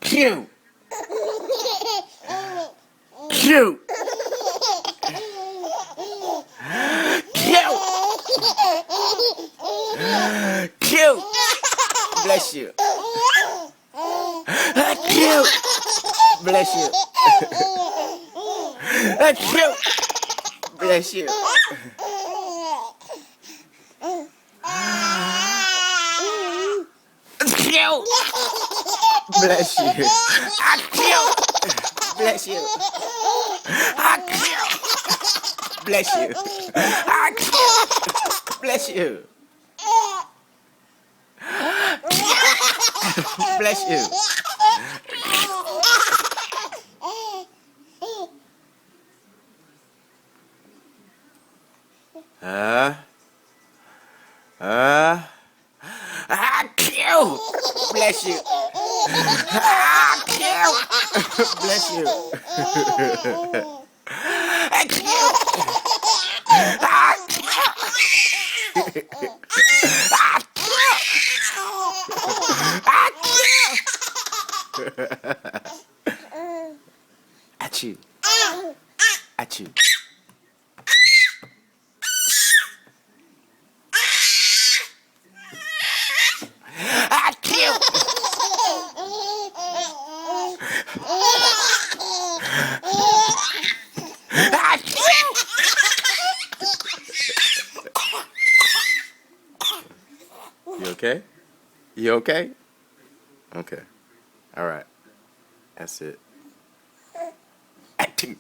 Cute. Cute. Cute. Cute. Bless you. Cute. Bless you. Cute. Bless you. Cute. Bless you. Cute. Bless you. Cute. Bless you. Cute. Bless you. Bless you. Cute. Bless you. Cute. Bless you. Achoo. Achoo. Achoo. You okay? You okay? Okay. All right. That's it. Achoo.